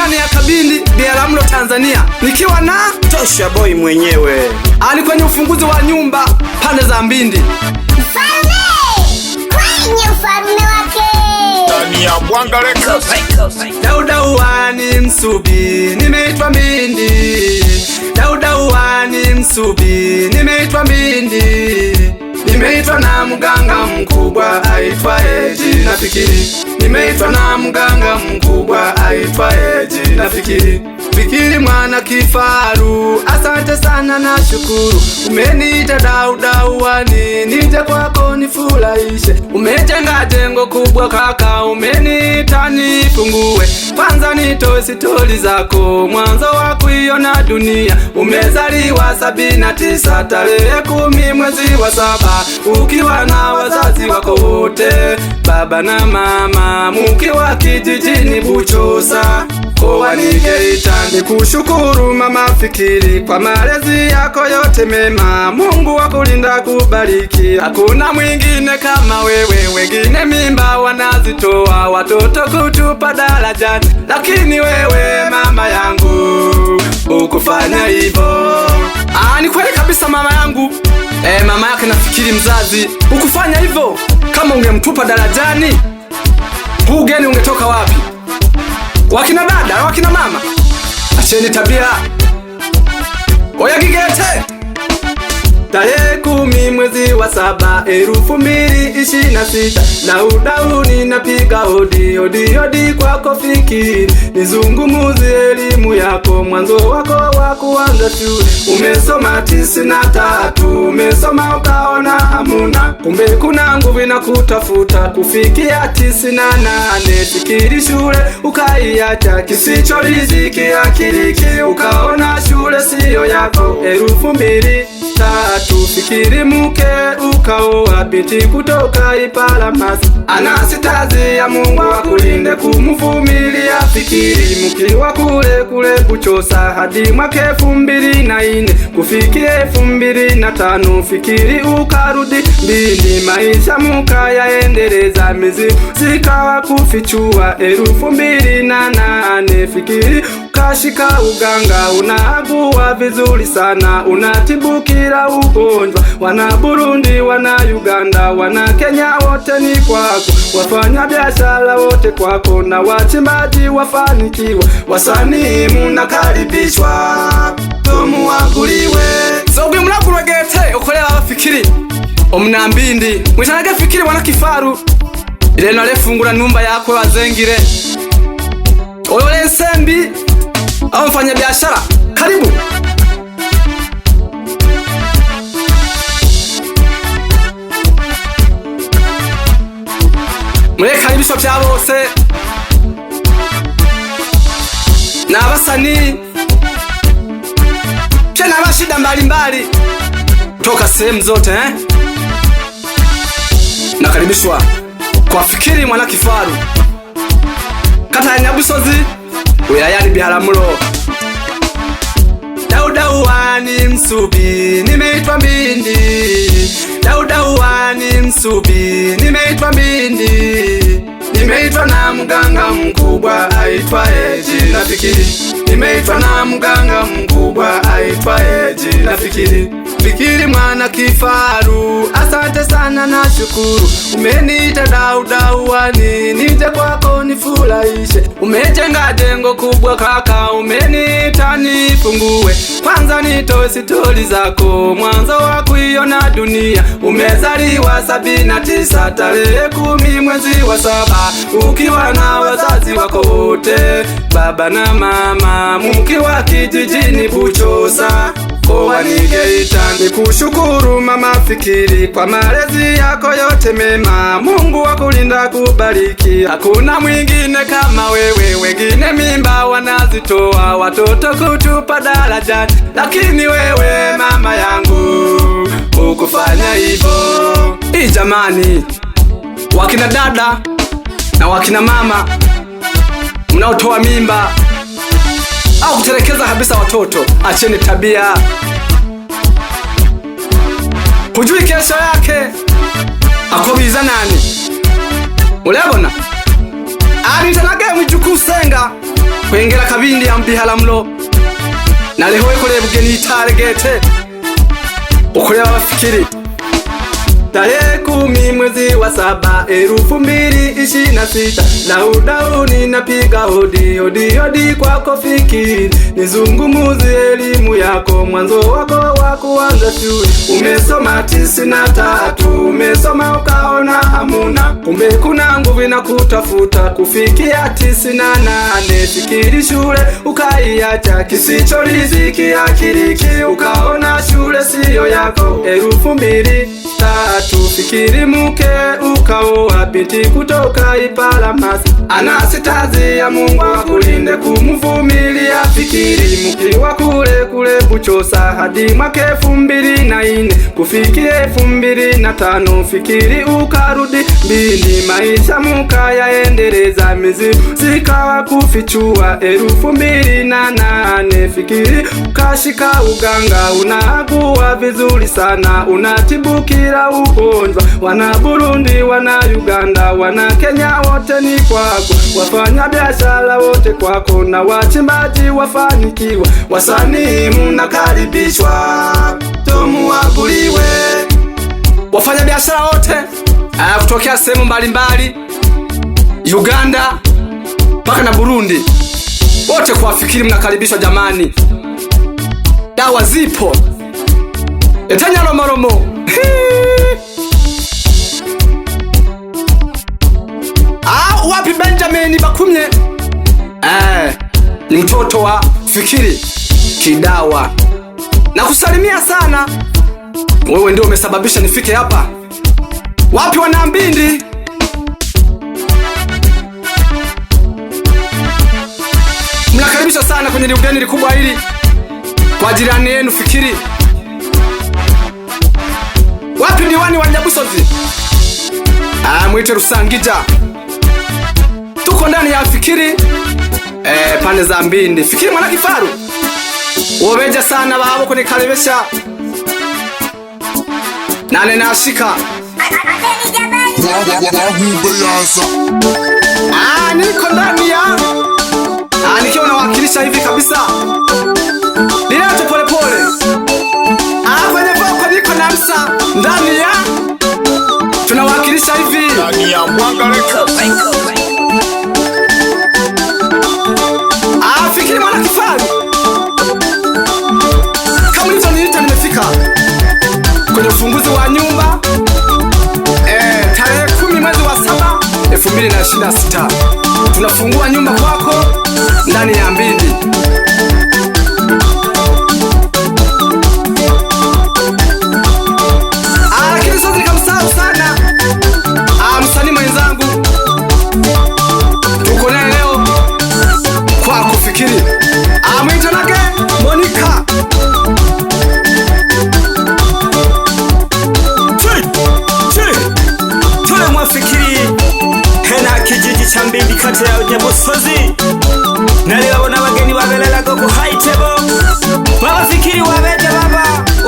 ndani ya Kabindi, Biharamulo, Tanzania, nikiwa na Tosha Boy mwenyewe. Ani kwenye ufunguzi wa nyumba pande za Mbindi. Mfalme kwenye ufalme wake. Ndani ya Bwanga Records. Dauda uwani Msubi, nimeitwa Mbindi. Dauda uwani Msubi, nimeitwa Mbindi. Nimeitwa na mganga mkubwa aitwa Eji Nafikiri. Nimeitwa na mganga mkubwa aitwa Eji Nafikiri. Fikiri mwana kifaru, asante sana na shukuru. Umeniita Dauda uwani, nije kwako nifurahishe. Umejenga jengo kubwa kaka, umeniita nifungue. Kwanza nitoe stori zako, mwanzo wa kuiona dunia. Umezaliwa 79 tarehe 10 mwezi wa 7, ukiwa na wazazi wako wote, baba na mama, mkiwa kijijini Buchosa mkoani Geita. Nikushukuru mama Fikiri kwa malezi yako yote mema. Mungu akulinda kubariki, hakuna mwingine kama wewe. Wengine mimba wanazitoa watoto kutupa darajani, lakini wewe mama yangu ukufanya hivyo. Ni kweli kabisa mama yangu. Mama yake Nafikiri mzazi, ukufanya hivyo. Kama ungemtupa darajani, huu geni ungetoka wapi? Wakina dada, wakina mama, acheni tabia. Oya Gigete. Tarehe 10 mwezi wa 7 2026, Dauda ninapiga hodi hodi hodi kwako Fikiri. Nizungumuze elimu yako, mwanzo wako wa kuanza shule. Umesoma 93, umesoma ukaona hamuna, kumbe kuna nguvu inakutafuta kufikia 98. Fikiri shule ukaiacha, kisicho riziki akiliki, ukaona shule siyo yako. 2003 Fikiri mke ukaoa binti kutoka Iparamasi. Anasitazi ya Mungu akulinde kumuvumilia Fikiri, mkiwa kule Buchosa hadi mwaka 2004 kufikia 2005. Fikiri ukarudi Mbindi, maisha mukayaendeleza, mizimu zikakufichua. 2008 Fikiri ukashika uganga, unaagua vizuri sana, unatibu kila ugonjwa. Wana Burundi, wana Uganda, wana Kenya, wote ni kwako. Wafanya biashara wote kwako, na wachimbaji wafanikiwa. Wasanii munakaribishwa, tumuwaguliwe. Zogwe mulakulwa Gete ukolewa Fikiri omuna Mbindi. Mwitanage Fikiri wana kifaru, ileno alefungura numba yako wazengire. Oyole Nsembi au mfanya biashara, karibu. Murekaribishwa vya bose n'abasanii pia n'abashida mbalimbali kutoka sehemu zote Nakaribishwa kwa Fikiri mwana kifaru, kata ya Nyabusozi, wilayani Biharamulo. Dauda uwani Msubi, nimeitwa Mbindi. Dauda uwani Msubi, nimeitwa Mbindi. Nimeitwa na mganga mkubwa aitwa Eji Nafikiri. Nimeitwa na mganga mkubwa aitwa Eji Nafikiri. Fikiri mwana kifaru, asante sana na shukuru. Umeniita Dauda uwani, nije kwako nifurahishe. Umejenga jengo kubwa kaka, umeniita nifungue. Kwanza nitoe stori zako, mwanzo wa kuiona dunia. Umezaliwa 79 tarehe 10 mwezi wa 7, ukiwa na wazazi wako wote, baba na mama, mkiwa kijijini Buchosa mkoani Geita. Nikushukuru mama Fikiri kwa malezi yako yote mema. Mungu akulinda kubariki, hakuna mwingine kama wewe. Wengine mimba wanazitoa watoto kutupa darajani, lakini wewe mama yangu ukufanya hivyo. Jamani, wakina dada na wakina mama mnaotoa mimba au kutelekeza kabisa watoto, acheni tabia. Hujui kesho yake akobiza nani? Ulebona? Nitanage mwijuku senga kwengera kabindi ambihala mlo nalehowe kole bugeni itaregete ukureba bafikiri tarehe 10 mwezi wa 7 2026 Daudi napiga hodi hodi hodi kwako Fikiri nizungumuze elimu yako mwanzo wako wa kuanza shule umesoma 93 umesoma ukaona hamuna kumbe kuna nguvu na kutafuta kufikia 98 Fikiri shule ukaiacha kisicho riziki akiliki ukaona shule siyo yako 2003 Fikiri mke ukaoa binti kutoka Ipalamasi anasitazi ya Mungu akulinde kumuvumilia Fikiri mkiwa kule Buchosa hadi mwaka 2004 kufikia 2005 Fikiri ukarudi Mbindi maisha mukayaendeleza mizimu zikawa kufichua 2008 Fikiri ukashika uganga unagua vizuri sana unatibu kila ugonjwa wana Burundi wana Uganda wana Kenya wote ni kwako wafanya biashara wote kwako na wachimbaji wafanikiwa wasanii mnakaribishwa tumuaguliwe wafanya biashara wote kutokea sehemu mbalimbali Uganda mpaka na Burundi wote kwa Fikiri mnakaribishwa jamani dawa zipo etanya romoromo wapi Benjamin Bakumye ni mtoto wa Fikiri Kidawa na kusalimia sana wewe ndio umesababisha nifike hapa wapi wana Mbindi mnakaribishwa sana kwenye ugeni likubwa hili kwa jirani yenu Fikiri wapi diwani wa Nyabusozi mwite Rusangija tuko ndani ya Fikiri pande za Mbindi Fikiri mwana Kifaru wobeja sana babo kone kalebesha nane nashika niko ndani ya nikiwa nawakilisha hivi kabisa Linato pole pole kwenye voko niko na msa ndani ya tunawakilisha hivi ndani ya Mwanga Records. Fikiri mwana Kifaru kama hizo niita nimefika kwenye ufunguzi wa nyumba tarehe 10 mwezi wa 7 2026 tunafungua nyumba kwako ndani ya Mbindi lakini sasa nikamsahau sana msanii mwenzangu tuko naye leo kwa kufikiri mwito nake Monica tule mwafikiri hena kijiji cha Mbindi kati ya Nyabusozi nalibabona bageni babelelaga ku high table baba Fikiri wabeja baba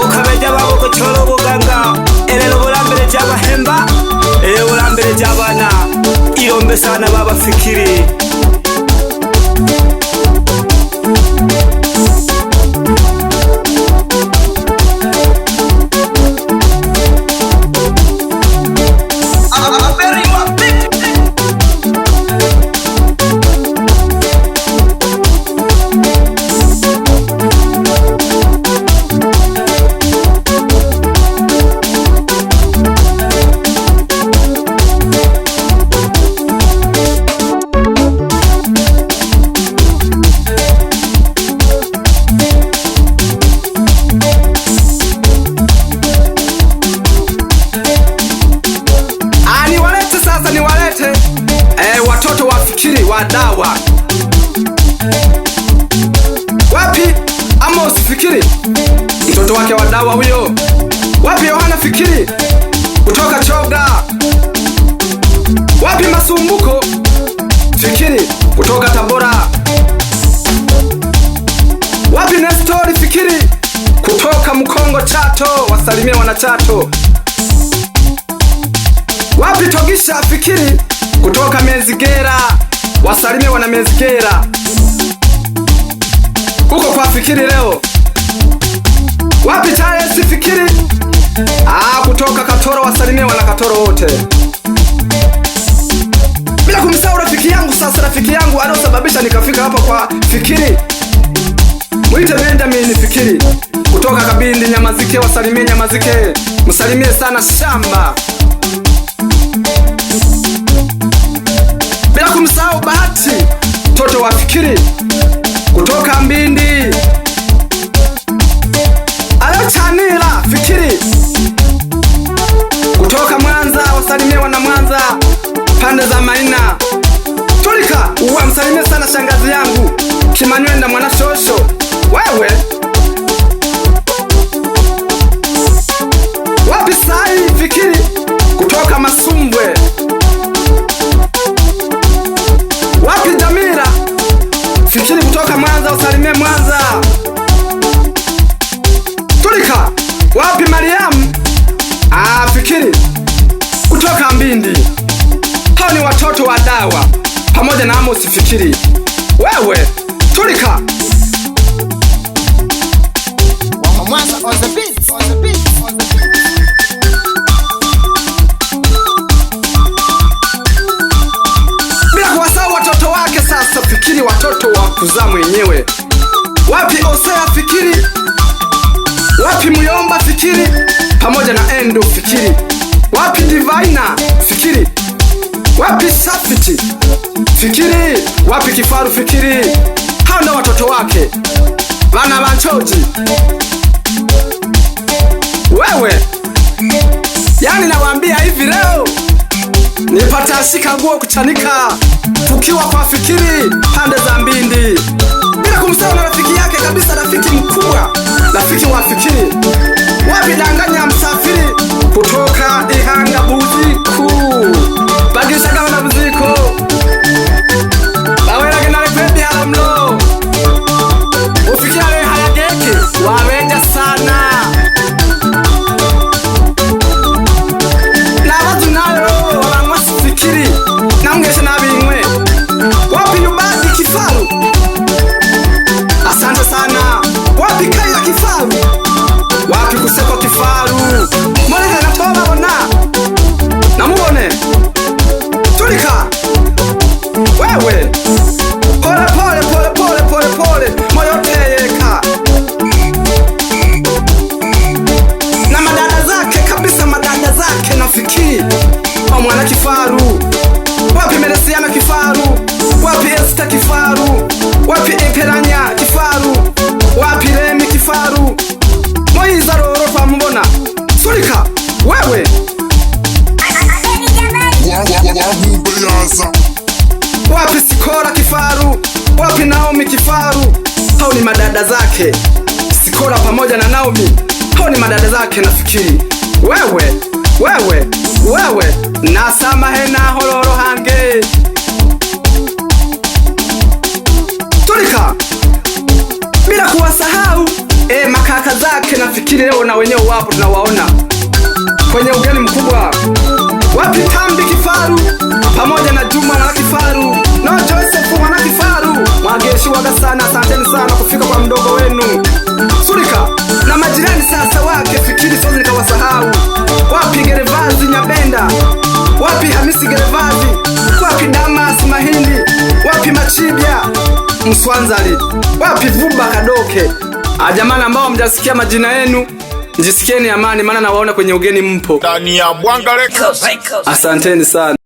ukabeja babo ko cholo buganga elelo bulambere jabahemba bulambere jabana iyombe sana baba Fikiri watoto wa Fikiri wa dawa wapi Amos Fikiri mtoto wake wa dawa huyo wapi Yohana Fikiri kutoka Choga wapi Masumbuko Fikiri kutoka Tabora wapi Nestori Fikiri kutoka Mkongo Chato wasalimia wana Chato wapi Togisha Fikiri kutoka Mezigera wasalimie wana Mezgera huko kwa Fikiri leo. Wapi Charles Fikiri? Kutoka Katoro, wasalimie wana Katoro wote. Bila kumsahau rafiki yangu sasa, rafiki yangu aliyosababisha nikafika hapa kwa Fikiri, mwite Benjamin Fikiri kutoka Kabindi Nyamazike, wasalimie Nyamazike, msalimie sana Shamba. Bila kumsahau Bahati mtoto wa Fikiri kutoka Mbindi, Alochanila Fikiri kutoka Mwanza, wasalimie wana Mwanza pande za Maina. Tulika msalimie sana shangazi yangu Kimanywenda mwana Shosho. Wewe wapi Sai Fikiri kutoka Masumbwe? Wapi Jamira Fikiri kutoka Mwanza, usalimie Mwanza. Tulika wapi Mariam Fikiri kutoka Mbindi? Hao ni watoto wa Dawa pamoja na Amos Fikiri. Wewe Tulika Mwanza on the beat, on the beat, on the beat. Bila kuwasahau watoto wake sasa Fikiri, watoto wa kuzaa mwenyewe. Wapi Osea Fikiri? Wapi Muyomba Fikiri pamoja na Endo Fikiri? Wapi Divina Fikiri? Wapi Safiti Fikiri? Wapi Kifaru Fikiri? Hao ndio watoto wake bana Banchoji. Wewe yani nawaambia hivi leo nipata shika nguo kuchanika tukiwa kwa Fikiri pande za Mbindi. Bila kumsahau na rafiki yake kabisa, rafiki mkubwa, rafiki wa Fikiri. Wapi Danganya Msafiri kutoka Ihanga Buziku, Bagisha Gana Buziko, Bawela Genale Kwebi Haramlo, Ufikiri Hayageke wawenja sana. Na watu nayo wangwa Fikiri na ungesha na bingwe. Wapi Nubadi Kifaru? Asante sana. Wapi Kaila Kifaru? Wapi Kuseko Kifaru? Mweleka natoba wana na muone Tulika. Wewe pole pole pole pole pole pole moyo teyeka na madada zake kabisa, madada zake na Fikiri mwana Kifaru. Wapi Melesiana Kifaru? Wapi Esther Kifaru? Wapi Eperanya Kifaru? Wapi Remi Kifaru? Moiza Roro pamubona Tulika. Wewe wapi Sikora Kifaru? Wapi Naomi Kifaru? Hao ni madada zake Sikora pamoja na Naomi, hao ni madada zake na Fikiri. Wewe wewe wewe nasamahe na hororo hange Tulika. Bila kuwasahau makaka zake na Fikiri leo na wenyewe wapo tunawaona kwenye ugeni mkubwa. Wapi Tambi Kifaru pamoja na Juma na Kifaru na Joseph mwana Kifaru? Mwageshi waga sana, asanteni sana kufika kwa mdogo wenu Tulika. Na majirani sasa wake Fikiri siwezi nikawasahau. Wapi Gerevazi Nyabenda? Wapi Hamisi Gerevazi? Wapi Damas Mahindi? Wapi Machibia Mswanzali? Wapi Vuba Kadoke? Jamani ambao mjasikia majina yenu njisikieni amani, maana nawaona kwenye ugeni mpo. Ndani ya Mwanga Records. Asanteni sana.